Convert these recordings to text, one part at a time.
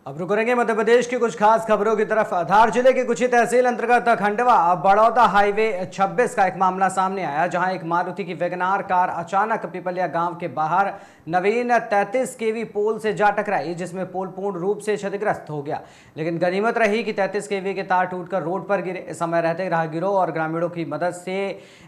अब रुक रहेंगे मध्य प्रदेश की कुछ खास खबरों की तरफ। धार जिले के कुछ ही तहसील अंतर्गत खंडवा बड़ौदा हाईवे 26 का एक मामला सामने आया, जहां एक मारुति की वैगनार कार अचानक पिपलिया गांव के बाहर नवीन 33 केवी पोल से जा टकराई, जिसमें पोल पूर्ण रूप से क्षतिग्रस्त हो गया। लेकिन गनीमत रही कि 33 केवी के तार टूटकर रोड पर गिरे। समय रहते राहगीरों और ग्रामीणों की मदद से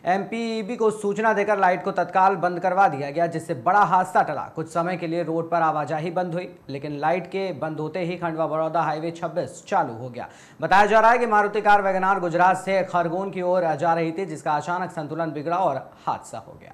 एमपीईबी को सूचना देकर लाइट को तत्काल बंद करवा दिया गया, जिससे बड़ा हादसा टला। कुछ समय के लिए रोड पर आवाजाही बंद हुई, लेकिन लाइट के बंद होते ही खंडवा बड़ौदा हाईवे 26 चालू हो गया। बताया जा रहा है कि मारुति कार वैगनार गुजरात से खरगोन की ओर जा रही थी, जिसका अचानक संतुलन बिगड़ा और हादसा हो गया।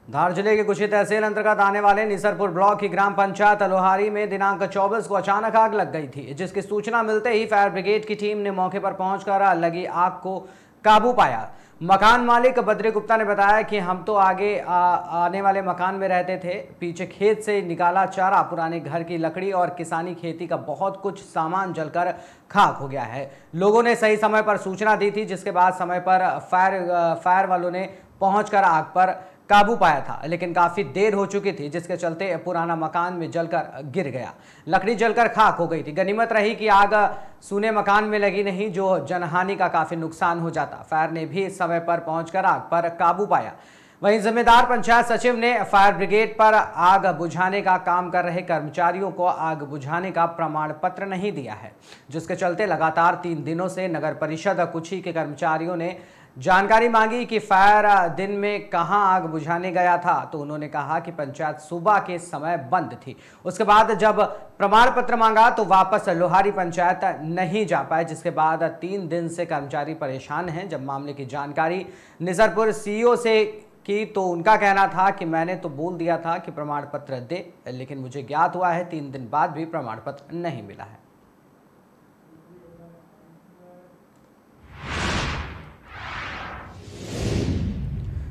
धार जिले के कुछ ही तहसील अंतर्गत आने वाले निसरपुर ब्लॉक की ग्राम पंचायत लोहारी में दिनांक 24 को अचानक आग लग गई थी, जिसकी सूचना मिलते ही फायर ब्रिगेड की टीम ने मौके पर पहुंचकर लगी आग को काबू पाया। मकान मालिक बद्री गुप्ता ने बताया कि हम तो आगे आने वाले मकान में रहते थे, पीछे खेत से निकाला चारा, पुराने घर की लकड़ी और किसानी खेती का बहुत कुछ सामान जलकर खाक हो गया है। लोगों ने सही समय पर सूचना दी थी, जिसके बाद समय पर फायर वालों ने पहुंचकर आग पर काबू पाया था, लेकिन काफी देर हो चुकी थी, जिसके चलते पुराना मकान में जलकर गिर गया। लकड़ी जलकर खाक हो गई थी। गनीमत रही कि आग सूने मकान में लगी नहीं, जो जनहानि का काफी नुकसान हो जाता। फायर ने भी समय पर पहुंचकर आग पर काबू पाया। वहीं जिम्मेदार पंचायत सचिव ने फायर ब्रिगेड पर आग बुझाने का काम कर रहे कर्मचारियों को आग बुझाने का प्रमाण पत्र नहीं दिया है, जिसके चलते लगातार 3 दिनों से नगर परिषद कुछी के कर्मचारियों ने जानकारी मांगी कि फायर दिन में कहां आग बुझाने गया था, तो उन्होंने कहा कि पंचायत सुबह के समय बंद थी। उसके बाद जब प्रमाण पत्र मांगा तो वापस लोहारी पंचायत नहीं जा पाए, जिसके बाद 3 दिन से कर्मचारी परेशान हैं। जब मामले की जानकारी निसरपुर सीईओ से की तो उनका कहना था कि मैंने तो बोल दिया था कि प्रमाण पत्र दे, लेकिन मुझे ज्ञात हुआ है 3 दिन बाद भी प्रमाण पत्र नहीं मिला है।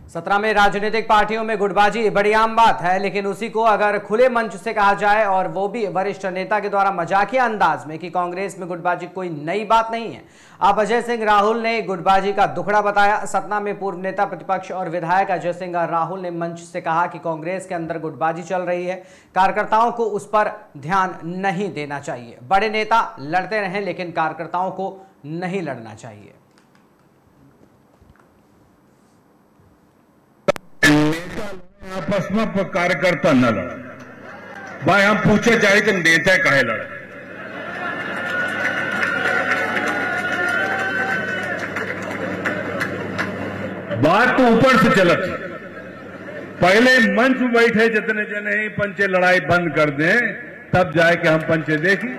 सत्रह में राजनीतिक पार्टियों में गुटबाजी बड़ी आम बात है, लेकिन उसी को अगर खुले मंच से कहा जाए और वो भी वरिष्ठ नेता के द्वारा मजाकिया अंदाज में कि कांग्रेस में गुटबाजी कोई नई बात नहीं है। अब अजय सिंह राहुल ने गुटबाजी का दुखड़ा बताया। सतना में पूर्व नेता प्रतिपक्ष और विधायक अजय सिंह राहुल ने मंच से कहा कि कांग्रेस के अंदर गुटबाजी चल रही है, कार्यकर्ताओं को उस पर ध्यान नहीं देना चाहिए। बड़े नेता लड़ते रहें, लेकिन कार्यकर्ताओं को नहीं लड़ना चाहिए। आपस में कार्यकर्ता न लड़े। भाई हम पूछे चाहे कि नेता काहे लड़े। बात तो ऊपर से चलत, पहले मंच में बैठे जितने जने ही पंचे लड़ाई बंद कर दें, तब जाए कि हम पंचे देखें।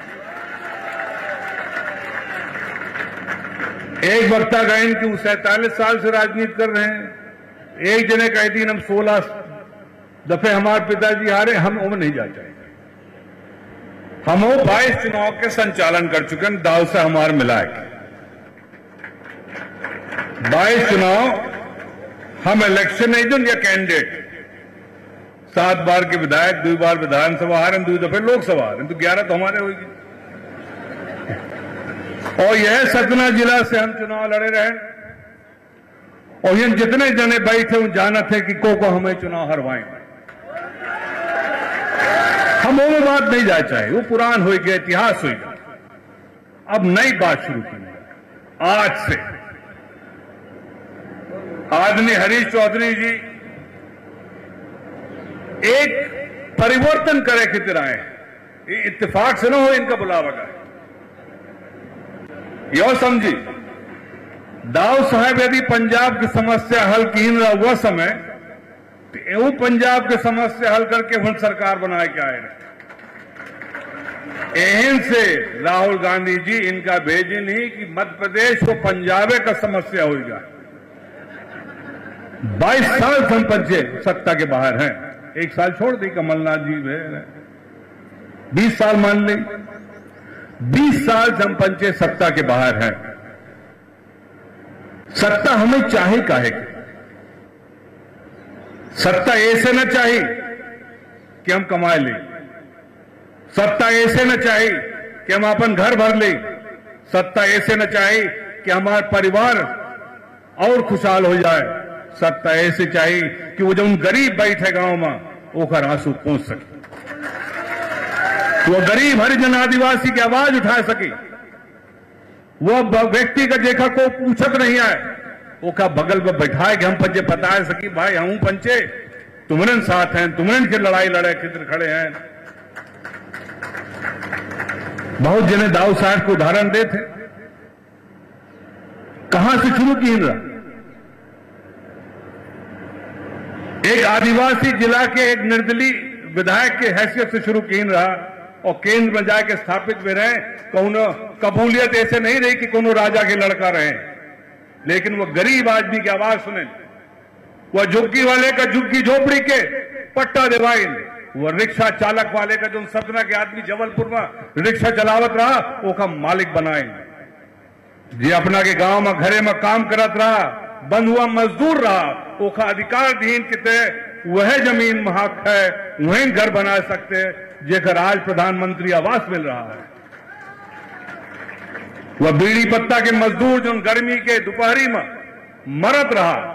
एक वक्ता गायन की 47 साल से राजनीति कर रहे हैं। एक जने कह दी हम 16 दफे हमारे पिताजी हारे, हम उम्र नहीं जाते। हम 22 चुनाव के संचालन कर चुके हैं, दाव से हमारे मिला है 22 चुनाव हम इलेक्शन एजेंट या कैंडिडेट। 7 बार के विधायक, 2 बार विधानसभा हारे, 2 दफे लोकसभा हारे, तो 11 तो हमारे होगी। और यह सतना जिला से हम चुनाव लड़े रहे, और ये जितने जने बैठे उन जाना थे कि को हमें चुनाव हरवाएंगे। हम वो बात नहीं जा चाहे, वो पुरान हो गया, इतिहास हो गया। अब नई बात शुरू की आज से। आदरणीय हरीश चौधरी जी एक परिवर्तन करे की तरह है, ये इत्तेफाक से ना हो इनका बुलावा का। यो समझी दाऊ साहब यदि पंजाब की समस्या हल की न हुआ समय, तो वो पंजाब की समस्या हल करके हम सरकार बनाए के आए। एहन से राहुल गांधी जी इनका भेजी नहीं कि मध्य प्रदेश को पंजाबे का समस्या होगा। 22 साल हम पंचे सत्ता के बाहर हैं, 1 साल छोड़ दी कमलनाथ जी 20 साल मान ली। 20 साल हम पंचे सत्ता के बाहर हैं। सत्ता हमें चाहे काहे की? सत्ता ऐसे न चाहिए कि हम कमाए ले, सत्ता ऐसे न चाहिए कि हम अपन घर भर ले, सत्ता ऐसे न चाहिए कि हमारा परिवार और खुशहाल हो जाए। सत्ता ऐसे चाहिए कि वो जो गरीब बैठे गांव में ओकर आंसू पहुंच सके, वो गरीब हरिजन आदिवासी की आवाज उठा सके, वो व्यक्ति का देखा को पूछत नहीं है, वो का बगल में बैठाए कि हम पंचे बता सकी भाई हम पंचे तुमरन साथ हैं, तुमरन की लड़ाई लड़े किधर खड़े हैं। बहुत जने दाऊ साहब को उदाहरण दे थे, कहां से शुरू की रहा। एक आदिवासी जिला के एक निर्दलीय विधायक के हैसियत से शुरू की रहा और केंद्र में जाके स्थापित भी रहे। कौनो कबूलियत ऐसे नहीं रही कि कोनो राजा के लड़का रहे, लेकिन वो गरीब आदमी की आवाज सुने, वो झुग्गी वाले का झुग्गी झोपड़ी के पट्टा दिवाइन, वो रिक्शा चालक वाले का जो सतना के आदमी जबलपुर में रिक्शा चलावत रहा वो का मालिक बनाए, जी अपना के गांव में घरे में काम करत रहा, बंद हुआ मजदूर रहा, वो का अधिकार दीन किते वह जमीन में हक है, वहीं घर बना सकते जेकर आज प्रधानमंत्री आवास मिल रहा है। वह बीड़ी पत्ता के मजदूर जो गर्मी के दोपहरी में मरत रहा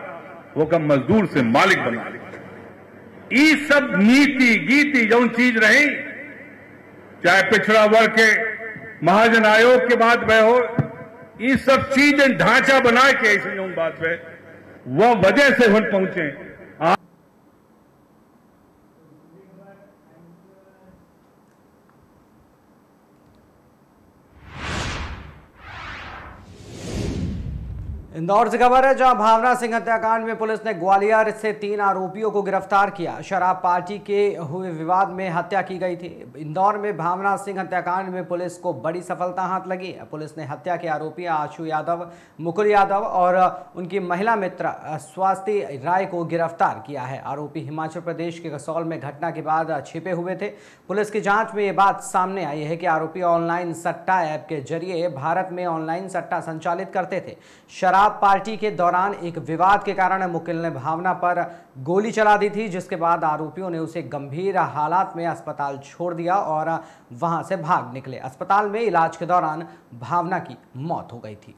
वो का मजदूर से मालिक बना। ये सब नीति गीति जो चीज रही, चाहे पिछड़ा वर्ग के महाजन आयोग के बात में हो, ये सब चीजें ढांचा बना के ऐसी जो बात पे वह वजह से हम पहुंचे। इंदौर से खबर है, जहां भावना सिंह हत्याकांड में पुलिस ने ग्वालियर से 3 आरोपियों को गिरफ्तार किया। शराब पार्टी के हुए विवाद में हत्या की गई थी। इंदौर में भावना सिंह हत्याकांड में पुलिस को बड़ी सफलता हाथ लगी है। पुलिस ने हत्या के आरोपी आशु यादव, मुकुल यादव और उनकी महिला मित्र स्वाति राय को गिरफ्तार किया है। आरोपी हिमाचल प्रदेश के कसौल में घटना के बाद छिपे हुए थे। पुलिस की जाँच में ये बात सामने आई है कि आरोपी ऑनलाइन सट्टा ऐप के जरिए भारत में ऑनलाइन सट्टा संचालित करते थे। शराब पार्टी के दौरान एक विवाद के कारण मुकुल ने भावना पर गोली चला दी थी, जिसके बाद आरोपियों ने उसे गंभीर हालात में अस्पताल छोड़ दिया और वहां से भाग निकले। अस्पताल में इलाज के दौरान भावना की मौत हो गई थी।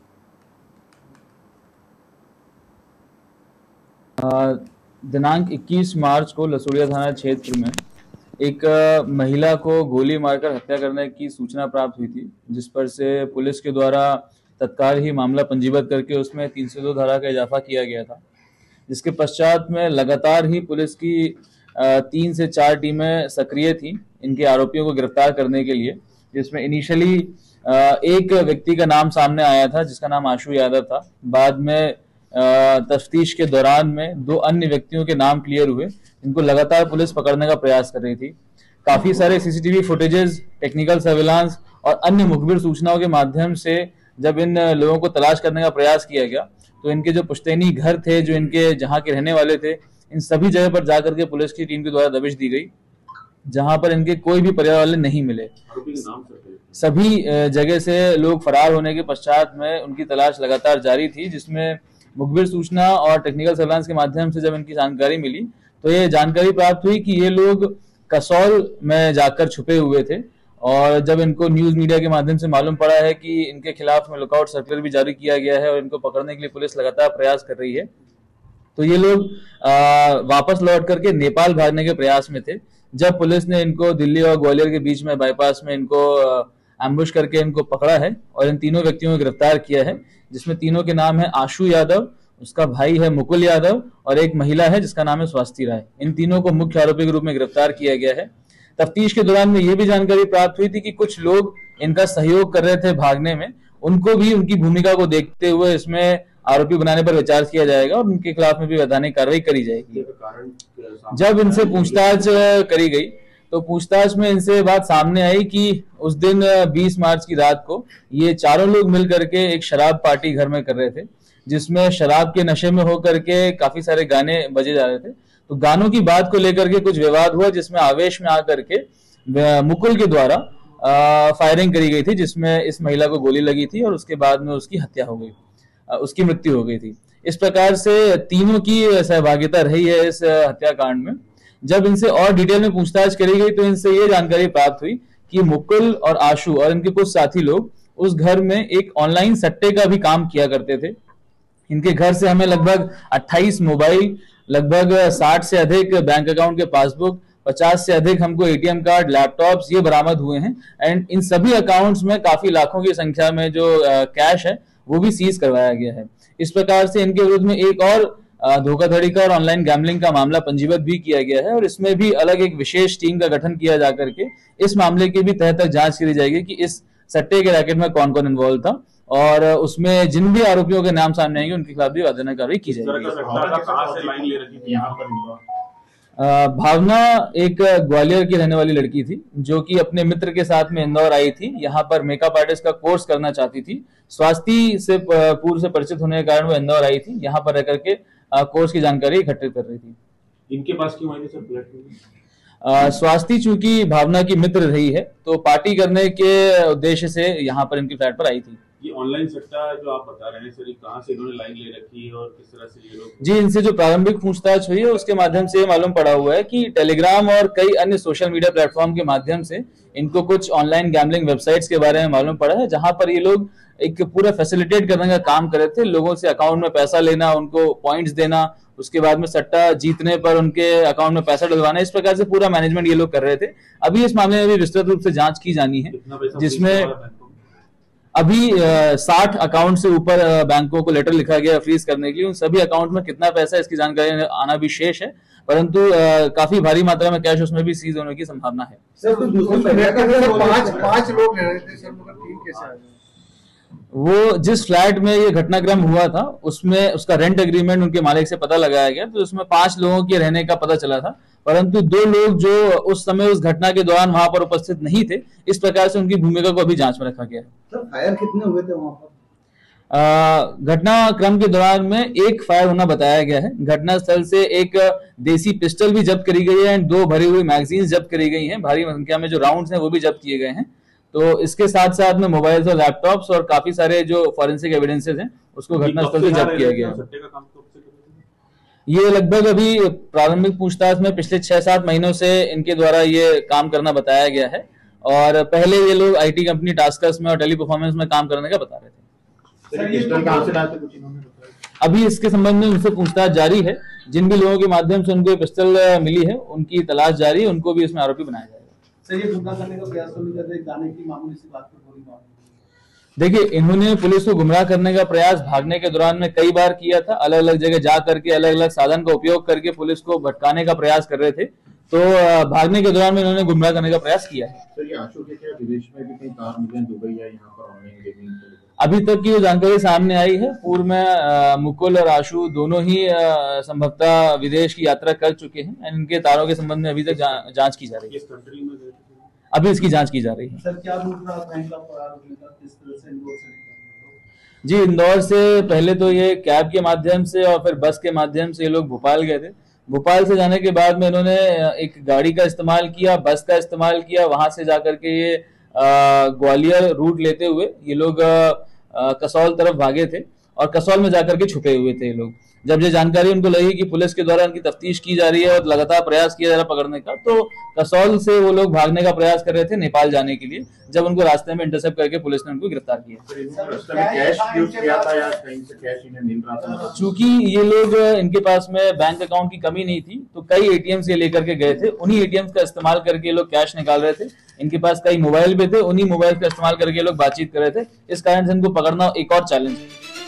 दिनांक 21 मार्च को लसोड़िया थाना क्षेत्र में एक महिला को गोली मारकर हत्या करने की सूचना प्राप्त हुई थी, जिस पर से पुलिस के द्वारा तत्काल ही मामला पंजीबद्ध करके उसमें 302 धारा का इजाफा किया गया था। जिसके पश्चात में लगातार ही पुलिस की 3 से 4 टीमें सक्रिय थी इनके आरोपियों को गिरफ्तार करने के लिए, जिसमें इनिशियली एक व्यक्ति का नाम सामने आया था जिसका नाम आशु यादव था। बाद में तफ्तीश के दौरान में 2 अन्य व्यक्तियों के नाम क्लियर हुए, इनको लगातार पुलिस पकड़ने का प्रयास कर रही थी। काफी सारे सीसीटीवी फुटेजेस, टेक्निकल सर्विलांस और अन्य मुखबिर सूचनाओं के माध्यम से जब इन लोगों को तलाश करने का प्रयास किया गया तो इनके जो पुश्तैनी घर थे, जो इनके जहां के रहने वाले थे, इन सभी जगह पर जाकर के पुलिस की टीम के द्वारा दबिश दी गई, जहां पर इनके कोई भी परिवार वाले नहीं मिले। सभी जगह से लोग फरार होने के पश्चात में उनकी तलाश लगातार जारी थी, जिसमें मुखबिर सूचना और टेक्निकल सर्विलांस के माध्यम से जब इनकी जानकारी मिली तो ये जानकारी प्राप्त हुई कि ये लोग कसौल में जाकर छुपे हुए थे। और जब इनको न्यूज मीडिया के माध्यम से मालूम पड़ा है कि इनके खिलाफ में लुकआउट सर्कुलर भी जारी किया गया है और इनको पकड़ने के लिए पुलिस लगातार प्रयास कर रही है, तो ये लोग वापस लौट करके नेपाल भागने के प्रयास में थे। जब पुलिस ने इनको दिल्ली और ग्वालियर के बीच में बाईपास में इनको एम्बुश करके इनको पकड़ा है और इन तीनों व्यक्तियों को गिरफ्तार किया है, जिसमें तीनों के नाम है आशु यादव, उसका भाई है मुकुल यादव और एक महिला है जिसका नाम है स्वाति राय। इन तीनों को मुख्य आरोपी के रूप में गिरफ्तार किया गया है। तफ्तीश के दौरान में ये भी जानकारी प्राप्त हुई थी कि कुछ लोग इनका सहयोग कर रहे थे भागने में, उनको भी उनकी भूमिका को देखते हुए इसमें आरोपी बनाने पर विचार किया जाएगा और उनके खिलाफ में भी वैधानिक कार्रवाई करी जाएगी। जब इनसे पूछताछ करी गई तो पूछताछ में इनसे बात सामने आई कि उस दिन 20 मार्च की रात को ये चारों लोग मिल करके एक शराब पार्टी घर में कर रहे थे, जिसमें शराब के नशे में होकर के काफी सारे गाने बजे जा रहे थे। तो गानों की बात को लेकर के कुछ विवाद हुआ, जिसमें आवेश में आकर के मुकुल के द्वारा फायरिंग करी गई थी, जिसमें इस महिला को गोली लगी थी और उसके बाद में उसकी हत्या हो गई, उसकी मृत्यु हो गई थी। इस प्रकार से तीनों की सहभागिता रही है इस हत्याकांड में। जब इनसे और डिटेल में पूछताछ करी गई तो इनसे ये जानकारी प्राप्त हुई कि मुकुल और आशु और इनके कुछ साथी लोग उस घर में एक ऑनलाइन सट्टे का भी काम किया करते थे। इनके घर से हमें लगभग 28 मोबाइल, लगभग 60 से अधिक बैंक अकाउंट के पासबुक, 50 से अधिक हमको एटीएम कार्ड, लैपटॉप्स ये बरामद हुए हैं। एंड इन सभी अकाउंट्स में काफी लाखों की संख्या में जो कैश है वो भी सीज करवाया गया है। इस प्रकार से इनके विरुद्ध में एक और धोखाधड़ी का और ऑनलाइन गैम्बलिंग का मामला पंजीबद्ध भी किया गया है और इसमें भी अलग एक विशेष टीम का गठन किया जाकर के इस मामले की भी तह तक जांच की जाएगी कि इस सट्टे के रैकेट में कौन कौन इन्वॉल्व था और उसमें जिन भी आरोपियों के नाम सामने आएंगे उनके खिलाफ भी वैधानिक कार्रवाई की जाएगी। भावना एक ग्वालियर की रहने वाली लड़की थी जो कि अपने मित्र के साथ में इंदौर आई थी। यहाँ पर मेकअप आर्टिस्ट का कोर्स करना चाहती थी। स्वास्थ्य से पूर्व से परिचित होने के कारण वो इंदौर आई थी, यहाँ पर रह करके कोर्स की जानकारी इकट्ठित कर रही थी। इनके पास क्यों आई थी सर फ्लैट में? स्वास्थ्य चूंकि भावना की मित्र रही है तो पार्टी करने के उद्देश्य से यहाँ पर इनकी फ्लैट पर आई थी। ये ऑनलाइन सट्टा जो आप बता रहे हैं सर, कहाँ से इन्होंने लाइन ले रखी है और किस तरह से ये लोग? जी, इनसे जो प्रारंभिक पूछताछ हुई है उसके माध्यम से मालूम पड़ा हुआ है कि टेलीग्राम और कई अन्य सोशल मीडिया प्लेटफॉर्म के माध्यम से इनको कुछ ऑनलाइन गैम्बलिंग वेबसाइट्स के बारे में मालूम पड़ा है जहां पर ये लोग एक पूरा फैसिलिटेट करने का काम कर रहे थे। लोगों से अकाउंट में पैसा लेना, उनको पॉइंट्स देना, उसके बाद में सट्टा जीतने पर उनके अकाउंट में पैसा डलवाना, इस प्रकार से पूरा मैनेजमेंट ये लोग कर रहे थे। अभी इस मामले में भी विस्तृत रूप से जांच की जानी है जिसमें अभी 60 अकाउंट से ऊपर बैंकों को लेटर लिखा गया फ्रीज करने के लिए। उन सभी अकाउंट में कितना पैसा इसकी जानकारी आना भी शेष है, परंतु काफी भारी मात्रा में कैश उसमें भी सीज होने की संभावना है। सर, तो पांच लोग रह रहे थे सर, मगर टीम कैसे आ गई? वो जिस फ्लैट में ये घटनाक्रम हुआ था उसमें उसका रेंट एग्रीमेंट उनके मालिक से पता लगाया गया तो उसमें 5 लोगों के रहने का पता चला था, परंतु 2 लोग जो उस समय उस घटना के दौरान वहां पर उपस्थित नहीं थे, इस प्रकार से उनकी भूमिका को अभी जांच में रखा गया है। सर, फायर कितने हुए थे वहां पर? घटनाक्रम के दौरान में एक फायर होना बताया गया है। घटना स्थल से एक देसी पिस्टल भी जब्त करी गई है एंड 2 भरी हुई मैगजीन जब्त करी गई हैं। भारी संख्या में जो राउंड्स हैं वो भी जब्त किए गए हैं। तो इसके साथ साथ में मोबाइल्स और लैपटॉप्स और काफी सारे जो फॉरेंसिक एविडेंसेस हैं उसको घटनास्थल से जब्त किया गया है। ये लगभग अभी प्रारंभिक पूछताछ में पिछले 6-7 महीनों से इनके द्वारा ये काम करना बताया गया है और पहले ये लोग आईटी कंपनी टास्कर्स में और टेली परफॉर्मेंस में काम करने का बता रहे थे। अभी इसके संबंध में उनसे पूछताछ जारी है। जिन भी लोगों के माध्यम से उनको पिस्टल मिली है उनकी तलाश जारी है, उनको भी इसमें आरोपी बनाया जाएगा। सर, ये गुमराह करने का प्रयास तो नहीं कर रहे, जाने की मामूली सी बात पर गोली मार। देखिए, इन्होंने पुलिस को गुमराह करने का प्रयास भागने के दौरान में कई बार किया था। अलग अलग जगह जा करके अलग अलग साधन का उपयोग करके पुलिस को भटकाने का प्रयास कर रहे थे, तो भागने के दौरान में इन्होंने गुमराह करने का प्रयास किया है। सर, ये आशु के क्या विदेश में भी कई कार मिले, दुबई या यहाँ पर ऑनलाइन गेमिंग? अभी तक की जो जानकारी सामने आई है, पूर्व में मुकुल और आशु दोनों ही संभवतः विदेश की यात्रा कर चुके हैं। इनके तारों के संबंध में अभी तक जांच की जा रही है। अभी इसकी जांच की जा रही है। सर, क्या रूट रहा था इनका फरार होने का, किस तरह से इंदौर से? जी, इंदौर से पहले तो ये कैब के माध्यम से और फिर बस के माध्यम से ये लोग भोपाल गए थे। भोपाल से जाने के बाद में इन्होंने एक गाड़ी का इस्तेमाल किया, बस का इस्तेमाल किया। वहां से जाकर के ये ग्वालियर रूट लेते हुए ये लोग कसौल तरफ भागे थे और कसौल में जाकर के छुपे हुए थे ये लोग। जब ये जानकारी उनको लगी कि पुलिस के द्वारा उनकी तफ्तीश की जा रही है और लगातार प्रयास किया जा रहा है पकड़ने का, तो कसौल से वो लोग भागने का प्रयास कर रहे थे नेपाल जाने के लिए। जब उनको रास्ते में इंटरसेप्ट करके पुलिस ने उनको गिरफ्तार किया। चूंकि ये लोग इनके पास में बैंक अकाउंट की कमी नहीं थी तो कई एटीएम से लेकर के गए थे। उन्हीं एटीएम का इस्तेमाल करके ये लोग कैश निकाल रहे थे। इनके पास कई मोबाइल भी थे, उन्हीं मोबाइल का इस्तेमाल करके ये लोग बातचीत कर रहे थे। इस कारण से इनको पकड़ना एक और चैलेंज है।